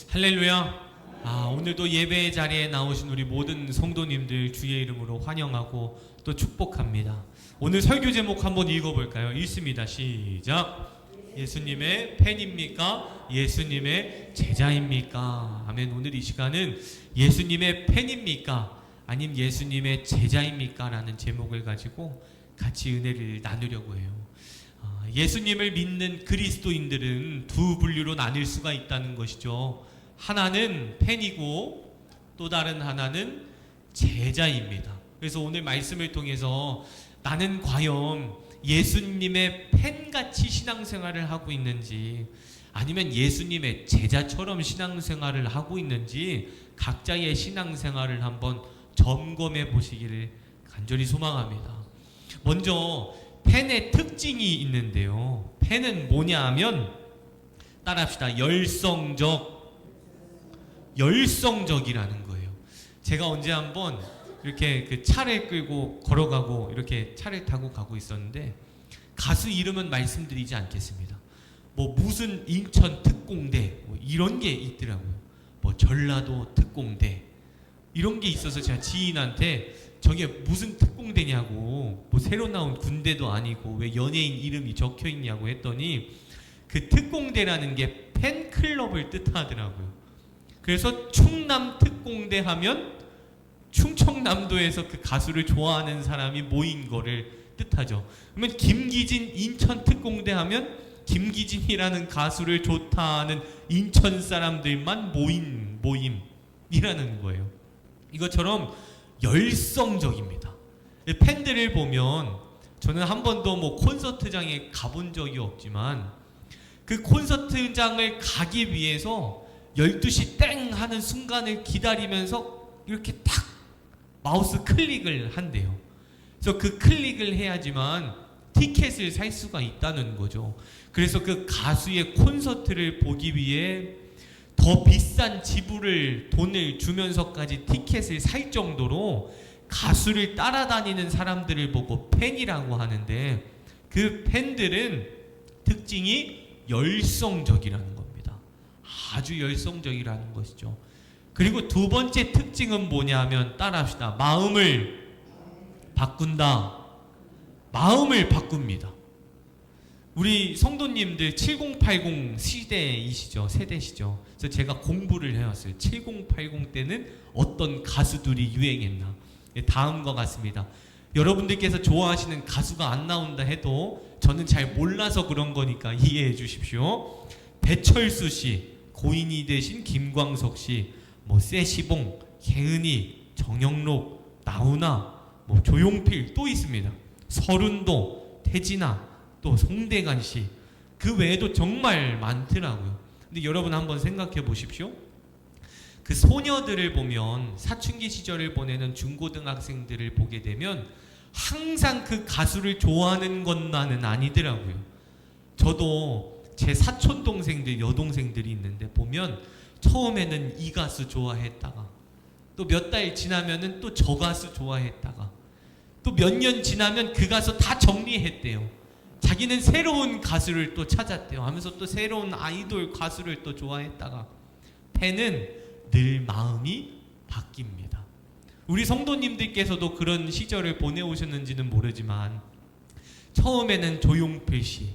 할렐루야. 오늘도 예배 자리에 나오신 우리 모든 성도님들 주의 이름으로 환영하고 또 축복합니다. 오늘 설교 제목 한번 읽어볼까요? 읽습니다. 시작. 예수님의 팬입니까? 예수님의 제자입니까? 아멘. 오늘 이 시간은 예수님의 팬입니까? 아님 예수님의 제자입니까? 라는 제목을 가지고 같이 은혜를 나누려고 해요. 예수님을 믿는 그리스도인들은 두 분류로 나뉠 수가 있다는 것이죠. 하나는 팬이고 또 다른 하나는 제자입니다. 그래서 오늘 말씀을 통해서 나는 과연 예수님의 팬같이 신앙생활을 하고 있는지 아니면 예수님의 제자처럼 신앙생활을 하고 있는지 각자의 신앙생활을 한번 점검해 보시기를 간절히 소망합니다. 먼저 팬의 특징이 있는데요. 팬은 뭐냐 하면 따라합시다. 열성적이라는 거예요. 제가 언제 한번 이렇게 그 차를 끌고 걸어가고 이렇게 차를 타고 가고 있었는데 가수 이름은 말씀드리지 않겠습니다. 뭐 무슨 인천 특공대 뭐 이런 게 있더라고요. 뭐 전라도 특공대 이런 게 있어서 제가 지인한테 저게 무슨 특공대냐고, 뭐 새로 나온 군대도 아니고 왜 연예인 이름이 적혀 있냐고 했더니 그 특공대라는 게 팬클럽을 뜻하더라고요. 그래서 충남 특공대 하면 충청남도에서 그 가수를 좋아하는 사람이 모인 거를 뜻하죠. 그러면 김기진 인천 특공대 하면 김기진이라는 가수를 좋다는 인천 사람들만 모인 모임이라는 거예요. 이것처럼 열성적입니다. 팬들을 보면 저는 한 번도 뭐 콘서트장에 가본 적이 없지만 그 콘서트장을 가기 위해서 12시 땡 하는 순간을 기다리면서 이렇게 탁 마우스 클릭을 한대요. 그래서 그 클릭을 해야지만 티켓을 살 수가 있다는 거죠. 그래서 그 가수의 콘서트를 보기 위해 더 비싼 돈을 주면서까지 티켓을 살 정도로 가수를 따라다니는 사람들을 보고 팬이라고 하는데 그 팬들은 특징이 열성적이라는 겁니다. 아주 열성적이라는 것이죠. 그리고 두 번째 특징은 뭐냐 하면 따라합시다. 마음을 바꾼다. 마음을 바꿉니다. 우리 성도님들 7080 세대시죠. 그래서 제가 공부를 해왔어요. 7080 때는 어떤 가수들이 유행했나. 다음과 같습니다. 여러분들께서 좋아하시는 가수가 안 나온다 해도 저는 잘 몰라서 그런 거니까 이해해 주십시오. 배철수 씨, 고인이 되신 김광석 씨, 뭐 세시봉, 혜은이, 정영록, 나훈아, 뭐 조용필 또 있습니다. 서른도, 태진아, 또 송대관 씨, 그 외에도 정말 많더라고요. 근데 여러분 한번 생각해 보십시오. 그 소녀들을 보면 사춘기 시절을 보내는 중고등학생들을 보게 되면 항상 그 가수를 좋아하는 것만은 아니더라고요. 저도 제 사촌 동생들, 여동생들이 있는데 보면 처음에는 이 가수 좋아했다가 또 몇 달 지나면은 또 저 가수 좋아했다가 또 몇 년 지나면 그 가수 다 정리했대요. 자기는 새로운 가수를 또 찾았대요. 하면서 또 새로운 아이돌 가수를 또 좋아했다가 팬은 늘 마음이 바뀝니다. 우리 성도님들께서도 그런 시절을 보내오셨는지는 모르지만 처음에는 조용필 씨,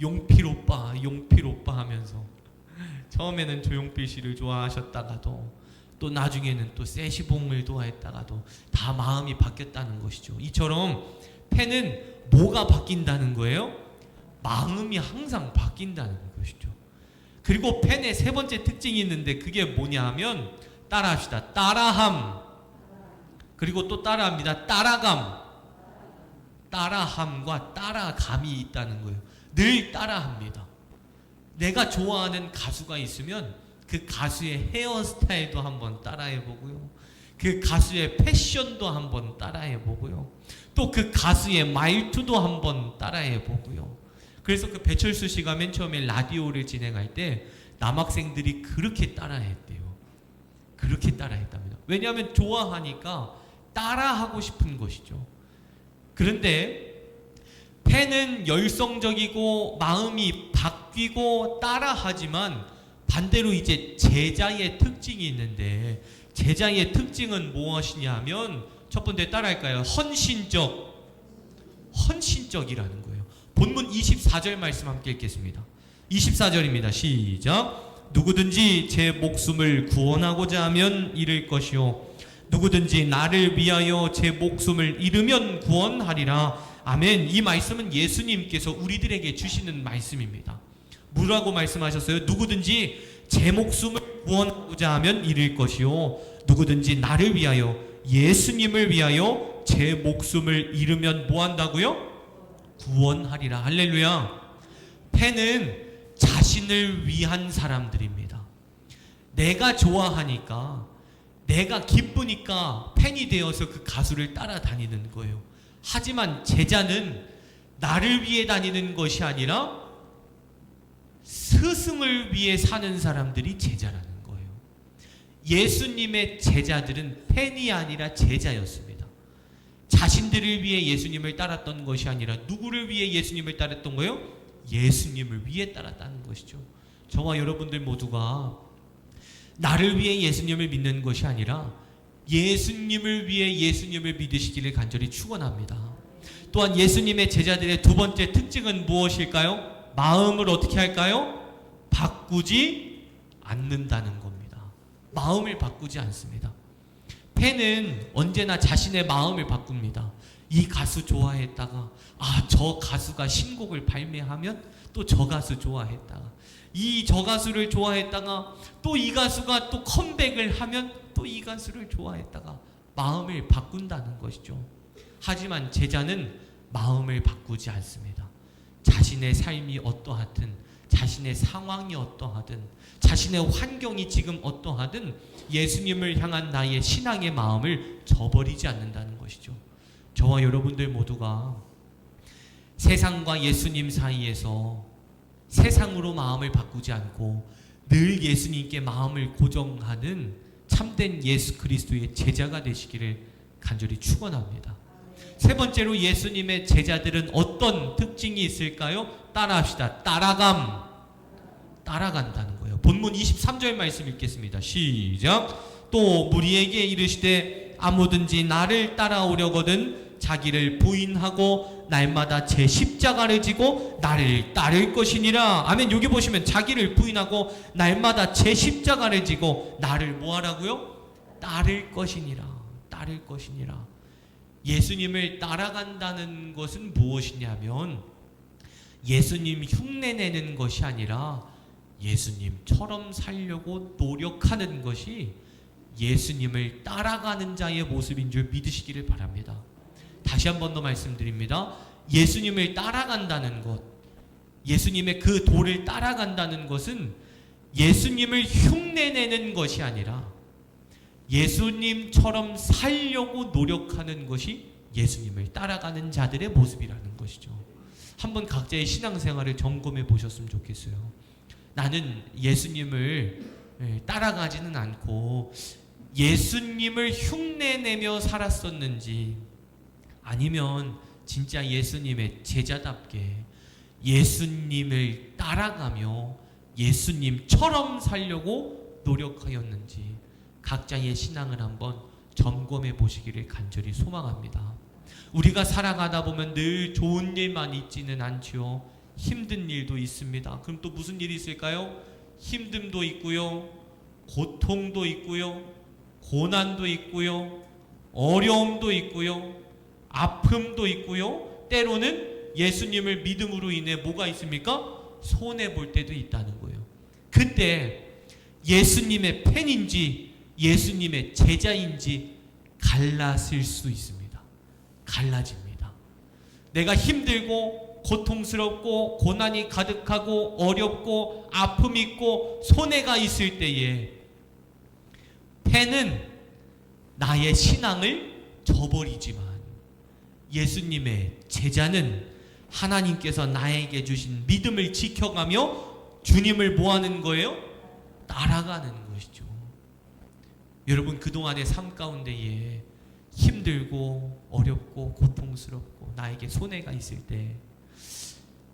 용필 오빠 하면서 처음에는 조용필 씨를 좋아하셨다가도 또 나중에는 또 세시봉을 좋아했다가도 다 마음이 바뀌었다는 것이죠. 이처럼 팬은 뭐가 바뀐다는 거예요? 마음이 항상 바뀐다는 것이죠. 그리고 팬의 세 번째 특징이 있는데 그게 뭐냐 하면 따라합시다. 따라함. 그리고 또 따라합니다. 따라감. 따라함과 따라감이 있다는 거예요. 늘 따라합니다. 내가 좋아하는 가수가 있으면 그 가수의 헤어스타일도 한번 따라해보고요. 그 가수의 패션도 한번 따라해보고요. 또 그 가수의 말투도 한번 따라해보고요. 그래서 그 배철수 씨가 맨 처음에 라디오를 진행할 때 남학생들이 그렇게 따라했대요. 그렇게 따라했답니다. 왜냐하면 좋아하니까 따라하고 싶은 것이죠. 그런데 팬은 열성적이고 마음이 바뀌고 따라하지만 반대로 이제 제자의 특징이 있는데, 제자의 특징은 무엇이냐면 첫 번째 따라할까요? 헌신적이라는 거예요. 본문 24절 말씀 함께 읽겠습니다. 24절입니다. 시작. 누구든지 제 목숨을 구원하고자 하면 잃을 것이요 누구든지 나를 위하여 제 목숨을 잃으면 구원하리라. 아멘. 이 말씀은 예수님께서 우리들에게 주시는 말씀입니다. 뭐라고 말씀하셨어요? 누구든지 제 목숨을 구원하고자 하면 잃을 것이요 누구든지 나를 위하여, 예수님을 위하여 제 목숨을 잃으면 뭐 한다고요? 구원하리라. 할렐루야. 팬은 자신을 위한 사람들입니다. 내가 좋아하니까, 내가 기쁘니까 팬이 되어서 그 가수를 따라다니는 거예요. 하지만 제자는 나를 위해 다니는 것이 아니라 스승을 위해 사는 사람들이 제자라는 거예요. 예수님의 제자들은 팬이 아니라 제자였습니다. 자신들을 위해 예수님을 따랐던 것이 아니라 누구를 위해 예수님을 따랐던 거예요? 예수님을 위해 따랐다는 것이죠. 저와 여러분들 모두가 나를 위해 예수님을 믿는 것이 아니라 예수님을 위해 예수님을 믿으시기를 간절히 축원합니다. 또한 예수님의 제자들의 두 번째 특징은 무엇일까요? 마음을 어떻게 할까요? 바꾸지 않는다는 겁니다. 마음을 바꾸지 않습니다. 팬은 언제나 자신의 마음을 바꿉니다. 이 가수 좋아했다가 저 가수가 신곡을 발매하면 또 저 가수 좋아했다가, 저 가수를 좋아했다가 또 이 가수가 또 컴백을 하면 또 이 가수를 좋아했다가 마음을 바꾼다는 것이죠. 하지만 제자는 마음을 바꾸지 않습니다. 자신의 삶이 어떠하든, 자신의 상황이 어떠하든, 자신의 환경이 지금 어떠하든 예수님을 향한 나의 신앙의 마음을 저버리지 않는다는 것이죠. 저와 여러분들 모두가 세상과 예수님 사이에서 세상으로 마음을 바꾸지 않고 늘 예수님께 마음을 고정하는 참된 예수 그리스도의 제자가 되시기를 간절히 축원합니다. 세 번째로 예수님의 제자들은 어떤 특징이 있을까요? 따라합시다. 따라간다는 거예요. 본문 23절 말씀 읽겠습니다. 시작. 또 무리에게 이르시되 아무든지 나를 따라오려거든 자기를 부인하고 날마다 제 십자가를 지고 나를 따를 것이니라. 아멘. 여기 보시면 자기를 부인하고 날마다 제 십자가를 지고 나를 뭐하라고요? 따를 것이니라. 따를 것이니라. 예수님을 따라간다는 것은 무엇이냐면 예수님 흉내내는 것이 아니라 예수님처럼 살려고 노력하는 것이 예수님을 따라가는 자의 모습인 줄 믿으시기를 바랍니다. 다시 한 번 더 말씀드립니다. 예수님을 따라간다는 것, 예수님의 그 도를 따라간다는 것은 예수님을 흉내내는 것이 아니라 예수님처럼 살려고 노력하는 것이 예수님을 따라가는 자들의 모습이라는 것이죠. 한번 각자의 신앙생활을 점검해 보셨으면 좋겠어요. 나는 예수님을 따라가지는 않고 예수님을 흉내내며 살았었는지, 아니면 진짜 예수님의 제자답게 예수님을 따라가며 예수님처럼 살려고 노력하였는지 각자의 신앙을 한번 점검해 보시기를 간절히 소망합니다. 우리가 살아가다 보면 늘 좋은 일만 있지는 않지요. 힘든 일도 있습니다. 그럼 또 무슨 일이 있을까요? 힘듦도 있고요, 고통도 있고요, 고난도 있고요, 어려움도 있고요, 아픔도 있고요, 때로는 예수님을 믿음으로 인해 뭐가 있습니까? 손해볼 때도 있다는 거예요. 그때 예수님의 팬인지 예수님의 제자인지 갈라질 수 있습니다. 갈라집니다. 내가 힘들고 고통스럽고 고난이 가득하고 어렵고 아픔이 있고 손해가 있을 때에 팬은 나의 신앙을 저버리지만 예수님의 제자는 하나님께서 나에게 주신 믿음을 지켜가며 주님을 뭐하는 거예요? 따라가는 것이죠. 여러분, 그동안의 삶 가운데에 힘들고 어렵고 고통스럽고 나에게 손해가 있을 때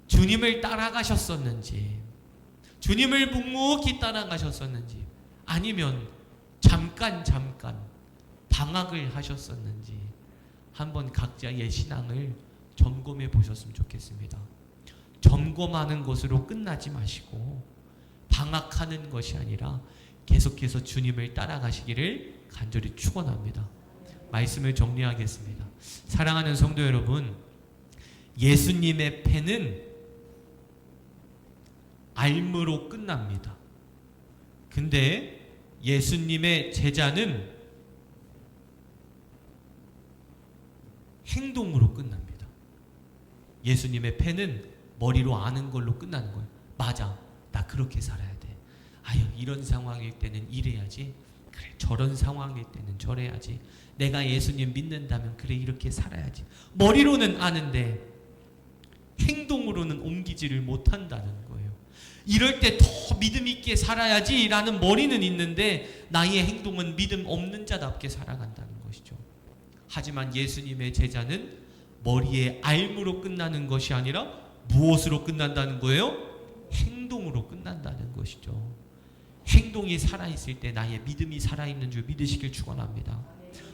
주님을 따라가셨었는지, 주님을 묵묵히 따라가셨었는지, 아니면 잠깐 방학을 하셨었는지 한번 각자의 신앙을 점검해 보셨으면 좋겠습니다. 점검하는 것으로 끝나지 마시고 방학하는 것이 아니라 계속해서 주님을 따라가시기를 간절히 축원합니다. 말씀을 정리하겠습니다. 사랑하는 성도 여러분, 예수님의 패는 알므로 끝납니다. 근데 예수님의 제자는 행동으로 끝납니다. 예수님의 패는 머리로 아는 걸로 끝나는 거예요. 맞아, 나 그렇게 살아야 돼. 아유, 이런 상황일 때는 이래야지. 그래, 저런 상황일 때는 저래야지. 내가 예수님 믿는다면 그래, 이렇게 살아야지. 머리로는 아는데 행동으로는 옮기지를 못한다는 거예요. 이럴 때 더 믿음 있게 살아야지 라는 머리는 있는데 나의 행동은 믿음 없는 자답게 살아간다는 것이죠. 하지만 예수님의 제자는 머리에 알므로 끝나는 것이 아니라 무엇으로 끝난다는 거예요? 행동으로 끝난다는 것이죠. 행동이 살아있을 때 나의 믿음이 살아있는 줄 믿으시길 축원합니다.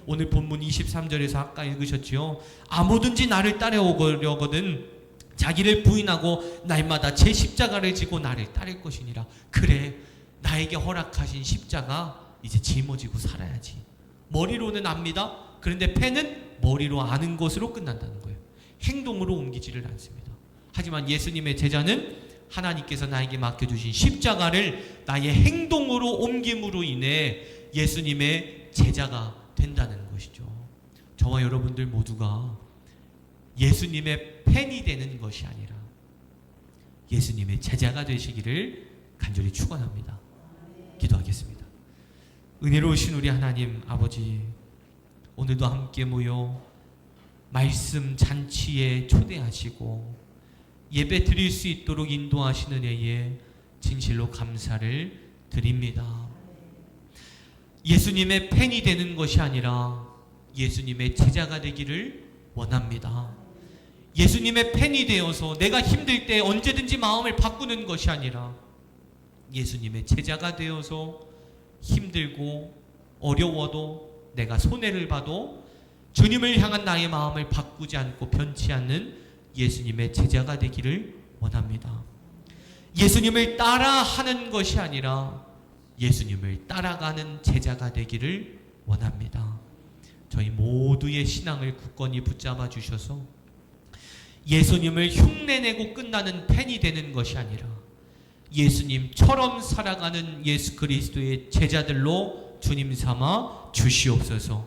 오늘 본문 23절에서 아까 읽으셨지요. 아무든지 나를 따라오려거든 자기를 부인하고 날마다 제 십자가를 지고 나를 따를 것이니라. 그래, 나에게 허락하신 십자가 이제 짊어지고 살아야지. 머리로는 압니다. 그런데 패는 머리로 아는 것으로 끝난다는 거예요. 행동으로 옮기지를 않습니다. 하지만 예수님의 제자는 하나님께서 나에게 맡겨주신 십자가를 나의 행동으로 옮김으로 인해 예수님의 제자가 된다는 것이죠. 저와 여러분들 모두가 예수님의 팬이 되는 것이 아니라 예수님의 제자가 되시기를 간절히 축원합니다. 기도하겠습니다. 은혜로우신 우리 하나님 아버지, 오늘도 함께 모여 말씀 잔치에 초대하시고 예배 드릴 수 있도록 인도하시는 애에 진실로 감사를 드립니다. 예수님의 팬이 되는 것이 아니라 예수님의 제자가 되기를 원합니다. 예수님의 팬이 되어서 내가 힘들 때 언제든지 마음을 바꾸는 것이 아니라 예수님의 제자가 되어서 힘들고 어려워도 내가 손해를 봐도 주님을 향한 나의 마음을 바꾸지 않고 변치 않는 예수님의 제자가 되기를 원합니다. 예수님을 따라하는 것이 아니라 예수님을 따라가는 제자가 되기를 원합니다. 저희 모두의 신앙을 굳건히 붙잡아 주셔서 예수님을 흉내내고 끝나는 팬이 되는 것이 아니라 예수님처럼 살아가는 예수 그리스도의 제자들로 주님 삼아 주시옵소서.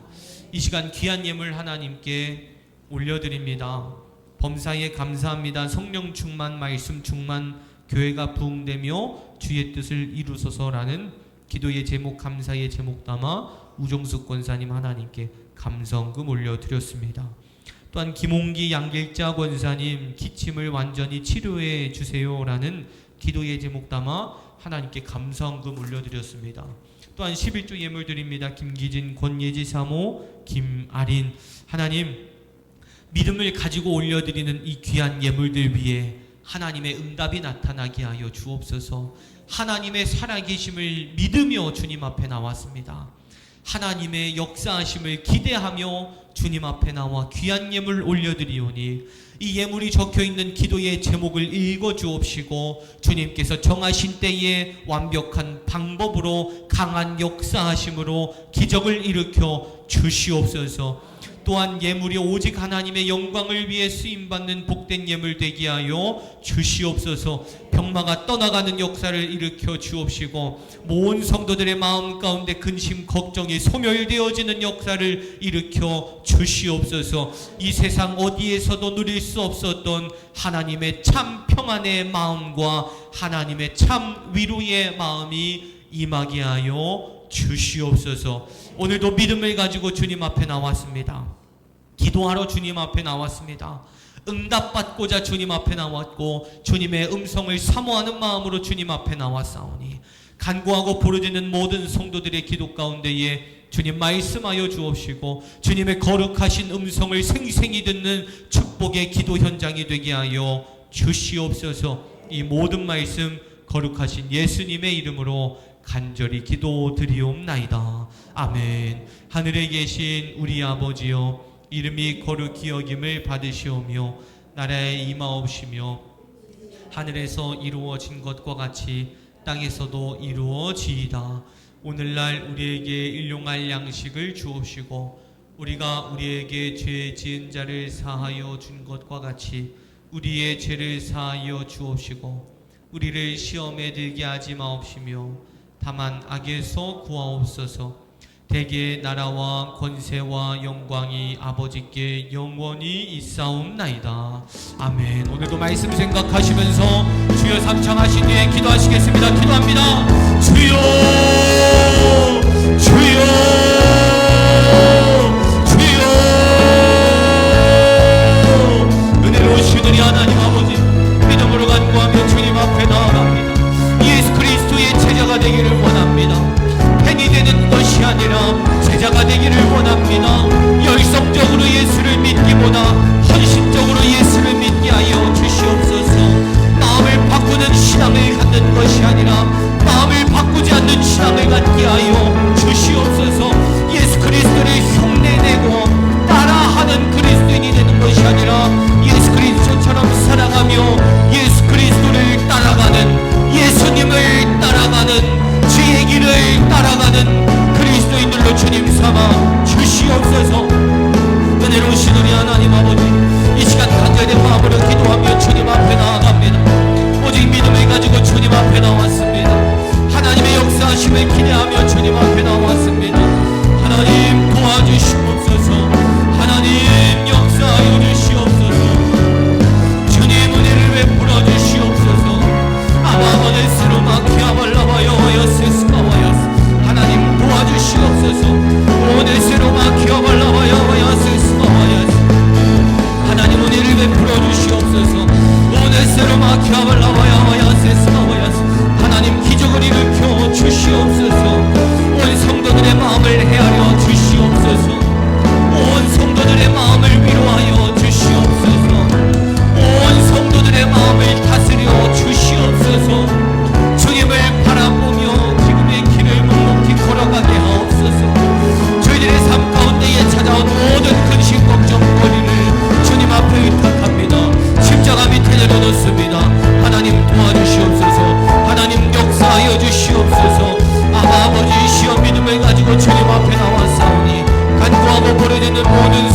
이 시간 귀한 예물 하나님께 올려드립니다. 범사에 감사합니다. 성령 충만, 말씀 충만, 교회가 부흥되며 주의 뜻을 이루소서라는 기도의 제목, 감사의 제목 담아 우종숙 권사님 하나님께 감성금 올려드렸습니다. 또한 김홍기 양길자 권사님 기침을 완전히 치료해 주세요라는 기도의 제목 담아 하나님께 감성금 올려드렸습니다. 또한 11조 예물 드립니다. 김기진, 권예지 사모, 김아린, 하나님 믿음을 가지고 올려드리는 이 귀한 예물들 위에 하나님의 응답이 나타나게 하여 주옵소서. 하나님의 살아계심을 믿으며 주님 앞에 나왔습니다. 하나님의 역사하심을 기대하며 주님 앞에 나와 귀한 예물 올려드리오니 이 예물이 적혀있는 기도의 제목을 읽어주옵시고 주님께서 정하신 때에 완벽한 방법으로 강한 역사하심으로 기적을 일으켜 주시옵소서. 또한 예물이 오직 하나님의 영광을 위해 쓰임받는 복된 예물 되게 하여 주시옵소서. 병마가 떠나가는 역사를 일으켜 주옵시고 모든 성도들의 마음 가운데 근심 걱정이 소멸되어지는 역사를 일으켜 주시옵소서. 이 세상 어디에서도 누릴 수 없었던 하나님의 참 평안의 마음과 하나님의 참 위로의 마음이 임하게 하여 주시옵소서. 오늘도 믿음을 가지고 주님 앞에 나왔습니다. 기도하러 주님 앞에 나왔습니다. 응답받고자 주님 앞에 나왔고 주님의 음성을 사모하는 마음으로 주님 앞에 나왔사오니 간구하고 부르짖는 모든 성도들의 기도 가운데에 주님 말씀하여 주옵시고 주님의 거룩하신 음성을 생생히 듣는 축복의 기도 현장이 되게 하여 주시옵소서. 이 모든 말씀 거룩하신 예수님의 이름으로 간절히 기도드리옵나이다. 아멘. 하늘에 계신 우리 아버지여, 이름이 거룩히 여김을 받으시오며 나라에 임하옵시며 하늘에서 이루어진 것과 같이 땅에서도 이루어지이다. 오늘날 우리에게 일용할 양식을 주옵시고 우리가 우리에게 죄 지은 자를 사하여 준 것과 같이 우리의 죄를 사하여 주옵시고 우리를 시험에 들게 하지 마옵시며 다만 악에서 구하옵소서. 대개 나라와 권세와 영광이 아버지께 영원히 있사옵나이다. 아멘. 오늘도 말씀 생각하시면서 주여 삼창하신 뒤에 기도하시겠습니다. 기도합니다. 주여 주여 주여. 은혜로우신 우리 하나님 아버지, 믿음으로 간구하며 주님 앞에 나아갑니다. 예수 그리스도의 제자가 되기를 원합니다. 팬이 되는 것이 아니라 제자가 되기를 원합니다. 열성적으로 예수를 믿기보다 헌신적으로 예수를 믿게 하여 주시옵소서. 마음을 바꾸는 신앙을 갖는 것이 아니라 마음을 바꾸지 않는 신앙을 갖게 하여 주시옵소서. 예수 그리스도를 흉내내고 따라하는 그리스도인이 되는 것이 아니라 예수 그리스도처럼 사랑하며 예수 그리스도를 따라가는, 예수님을 따라가는, 주의 길을 따라가는 그리스도인들로 주님 삼아 주시옵소서. 은혜로우신 우리 하나님 아버지, 이 시간 간절히 마음으로 기도하며 주님 앞에 나아갑니다. 오직 믿음을 가지고 주님 앞에 나왔습니다. 하나님의 역사하심을 기대하며 주님 앞에 나왔습니다. 하나님 도와주시옵소서. 하나님 역사하여 주시옵소서. 주님 은혜를 베풀어 주시옵소서. 아바바네스로 마키아발라바여 여세스카와야스. 하나님 도와주시옵소서. 오네스로 마키아발라바여 여세스카와야스. 하나님 은혜를 베풀어 주시옵소서. 오네스로 마키아발라바여 여세스카와야스. 하나님 기적을 일으켜 주시옵소서. 온 성도들의 마음을 헤아려 주시옵소서. 온 성도들의 마음을 위로하여 주시옵소서. 온 성도들의 마음을 다스려 주시옵소서. 주님을 바라보며 지금의 길을 묵묵히 걸어가게 하옵소서. 저희들의 삶 가운데에 찾아온 모든 근심 걱정거리를 주님 앞에 의탁합니다. 십자가 밑에 내려놓습니다. 하나님 도와주시옵소서. 하나님 역사하여 주시옵소서. 아버지 시험 믿음을 가지고 주님 앞에 나왔사오니 간구하고 버려지는 모든